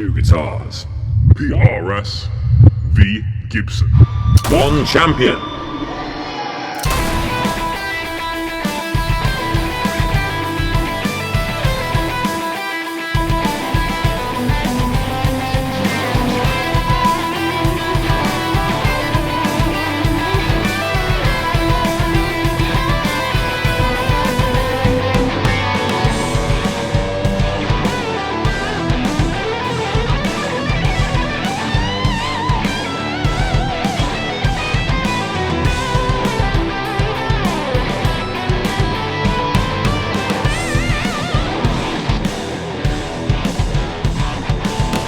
New Guitars. PRS v Gibson. One champion.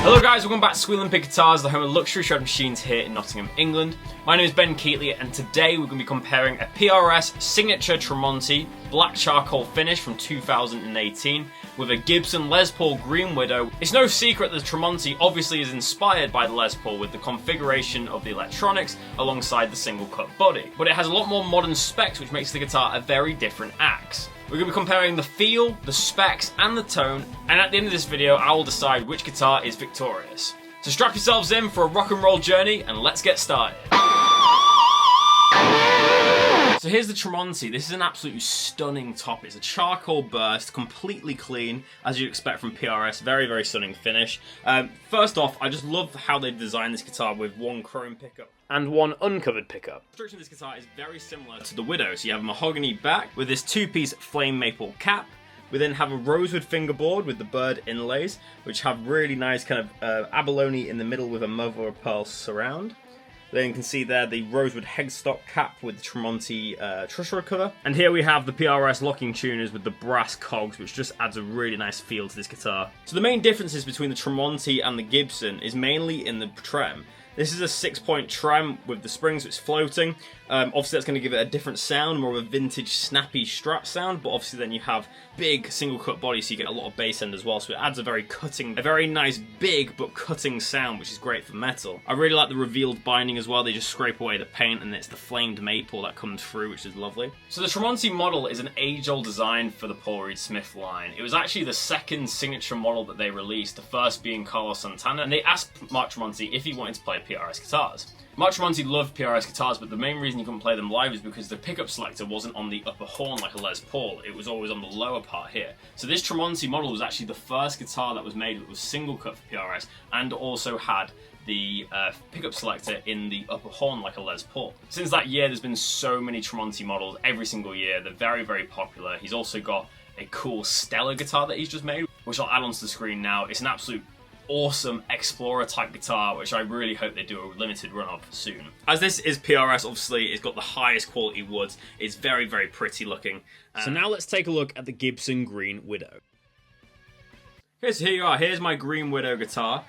Hello guys, welcome back to Squealing Pig Guitars, the home of luxury shred machines here in Nottingham, England. My name is Ben Keightley and today we're going to be comparing a PRS Signature Tremonti black charcoal finish from 2018 with a Gibson Les Paul Green Widow. It's no secret that the Tremonti obviously is inspired by the Les Paul with the configuration of the electronics alongside the single cut body, but it has a lot more modern specs which makes the guitar a very different axe. We're going to be comparing the feel, the specs, and the tone, and at the end of this video, I will decide which guitar is victorious. So strap yourselves in for a rock and roll journey, and let's get started. So here's the Tremonti. This is an absolutely stunning top. It's a charcoal burst, completely clean, as you'd expect from PRS. Very, very stunning finish. First off, I just love how they designed this guitar with one chrome pickup and one uncovered pickup. The construction of this guitar is very similar to the Widow. So you have a mahogany back with this two-piece flame maple cap. We then have a rosewood fingerboard with the bird inlays, which have really nice kind of abalone in the middle with a mother of pearl surround. Then you can see there the rosewood headstock cap with the Tremonti truss cover. And here we have the PRS locking tuners with the brass cogs, which just adds a really nice feel to this guitar. So the main differences between the Tremonti and the Gibson is mainly in the trem. This is a 6-point trem with the springs, so it's floating. Obviously that's going to give it a different sound, more of a vintage snappy Strat sound, but obviously then you have big single cut body, so you get a lot of bass end as well, so it adds a very nice big but cutting sound, which is great for metal. I really like the revealed binding as well. They just scrape away the paint and it's the flamed maple that comes through, which is lovely. So the Tremonti model is an age-old design for the Paul Reed Smith line. It was actually the second signature model that they released, the first being Carlos Santana, and they asked Mark Tremonti if he wanted to play PRS guitars. Mark Tremonti loved PRS guitars, but the main reason he couldn't play them live is because the pickup selector wasn't on the upper horn like a Les Paul, it was always on the lower part here. So this Tremonti model was actually the first guitar that was made that was single cut for PRS and also had the pickup selector in the upper horn like a Les Paul. Since that year there's been so many Tremonti models every single year, they're very, very popular. He's also got a cool Stellar guitar that he's just made, which I'll add onto the screen now. It's an absolute awesome Explorer type guitar, which I really hope they do a limited run of soon. As this is PRS, obviously it's got the highest quality woods. It's very, very pretty looking. So now let's take a look at the Gibson Green Widow. Okay, so here you are. Here's my Green Widow guitar.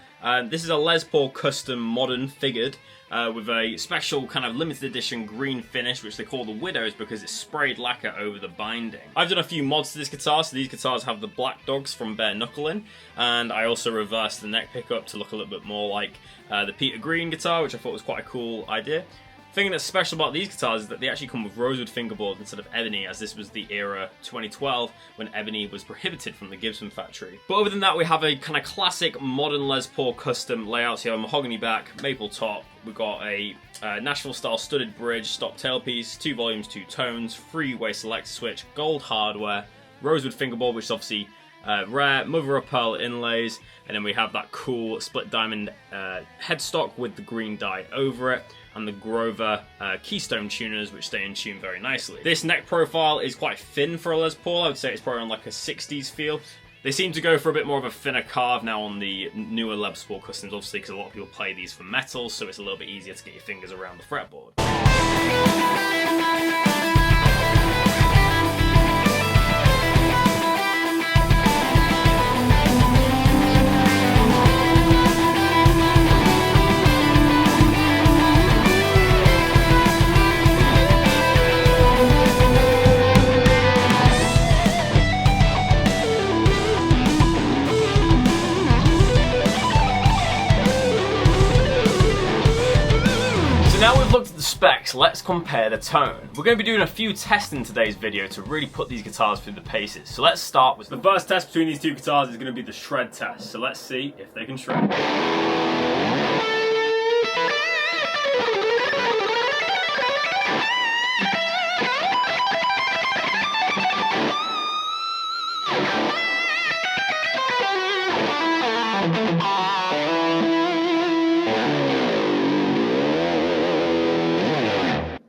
This is a Les Paul custom modern figured with a special kind of limited edition green finish, which they call the Widows because it's sprayed lacquer over the binding. I've done a few mods to this guitar, so these guitars have the black dogs from Bare Knuckling, and I also reversed the neck pickup to look a little bit more like the Peter Green guitar, which I thought was quite a cool idea. The thing that's special about these guitars is that they actually come with rosewood fingerboards instead of ebony, as this was the era 2012 when ebony was prohibited from the Gibson factory. But other than that, we have a kind of classic modern Les Paul custom layout. So you have a mahogany back, maple top, we've got a Nashville style studded bridge, stop tailpiece, 2 volumes, 2 tones, freeway selector switch, gold hardware, rosewood fingerboard, which is obviously rare, mother of pearl inlays, and then we have that cool split diamond headstock with the green dye over it, and the Grover keystone tuners, which stay in tune very nicely. This neck profile is quite thin for a Les Paul. I would say it's probably on like a 60s feel. They seem to go for a bit more of a thinner carve now on the newer Les Paul customs, obviously because a lot of people play these for metal, so it's a little bit easier to get your fingers around the fretboard. So now we've looked at the specs, let's compare the tone. We're going to be doing a few tests in today's video to really put these guitars through the paces. So let's start with the first test between these two guitars is going to be the shred test. So let's see if they can shred.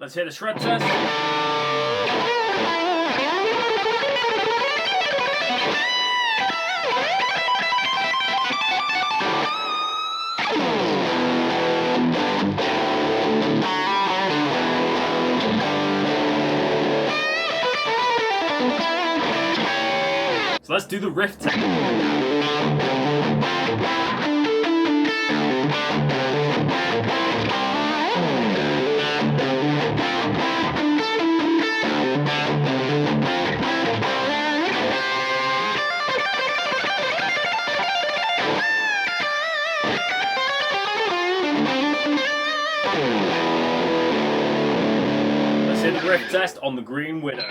Let's hear the shred test. So let's do the riff test. Let's hit the riff test on the Green Widow.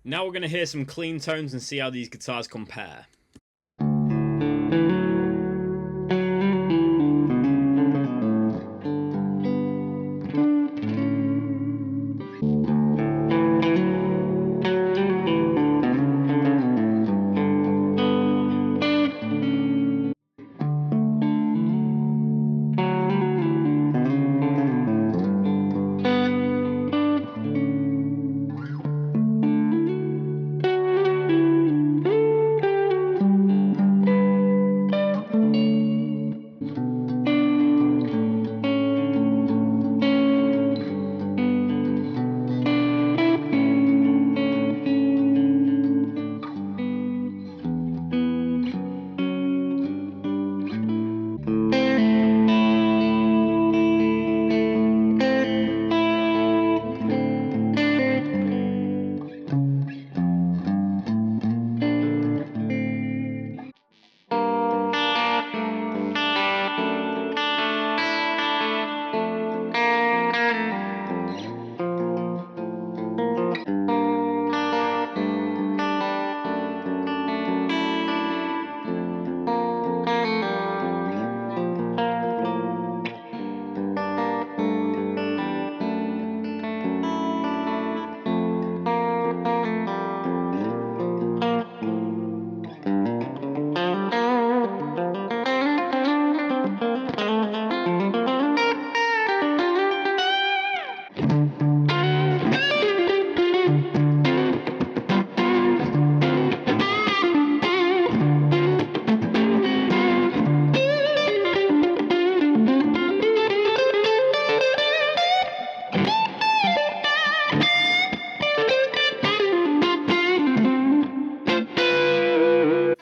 Now we're going to hear some clean tones and see how these guitars compare.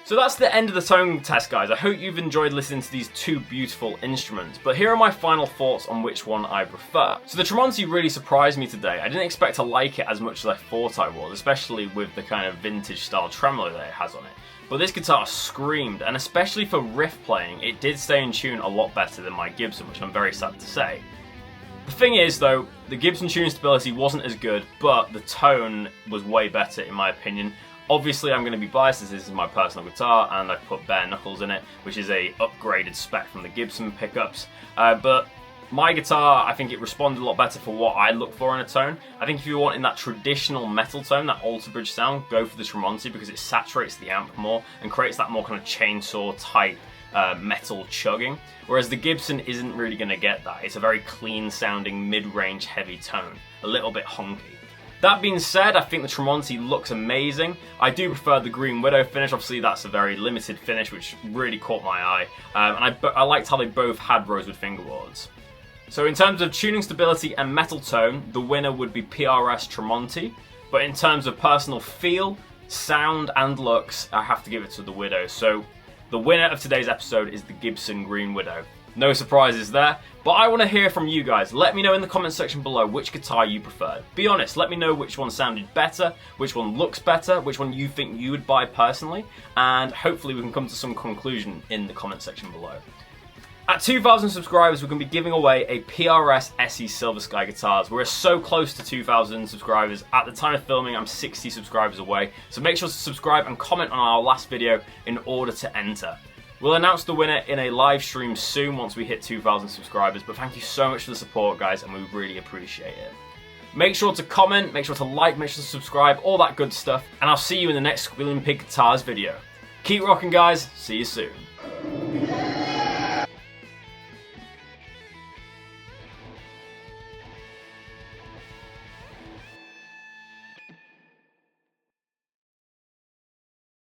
So that's the end of the tone test, guys. I hope you've enjoyed listening to these two beautiful instruments, but here are my final thoughts on which one I prefer. So the Tremonti really surprised me today. I didn't expect to like it as much as I thought I would, especially with the kind of vintage style tremolo that it has on it. But this guitar screamed, and especially for riff playing, it did stay in tune a lot better than my Gibson, which I'm very sad to say. The thing is though, the Gibson tuning stability wasn't as good, but the tone was way better in my opinion. Obviously I'm going to be biased as this is my personal guitar and I've put bare knuckles in it, which is a upgraded spec from the Gibson pickups. But my guitar, I think it responded a lot better for what I look for in a tone. I think if you're wanting that traditional metal tone, that alter bridge sound, go for the Tremonti because it saturates the amp more and creates that more kind of chainsaw type metal chugging. Whereas the Gibson isn't really going to get that. It's a very clean sounding mid-range heavy tone, a little bit honky. That being said, I think the Tremonti looks amazing. I do prefer the Green Widow finish. Obviously, that's a very limited finish, which really caught my eye. And I liked how they both had rosewood fingerboards. So in terms of tuning stability and metal tone, the winner would be PRS Tremonti. But in terms of personal feel, sound and looks, I have to give it to the Widow. So the winner of today's episode is the Gibson Green Widow. No surprises there, but I want to hear from you guys. Let me know in the comment section below which guitar you preferred. Be honest, let me know which one sounded better, which one looks better, which one you think you would buy personally, and hopefully we can come to some conclusion in the comment section below. At 2,000 subscribers, we're going to be giving away a PRS SE Silver Sky guitars. We're so close to 2,000 subscribers. At the time of filming, I'm 60 subscribers away, so make sure to subscribe and comment on our last video in order to enter. We'll announce the winner in a live stream soon once we hit 2,000 subscribers, but thank you so much for the support, guys, and we really appreciate it. Make sure to comment, make sure to like, make sure to subscribe, all that good stuff, and I'll see you in the next Squealing Pig Guitars video. Keep rocking, guys. See you soon.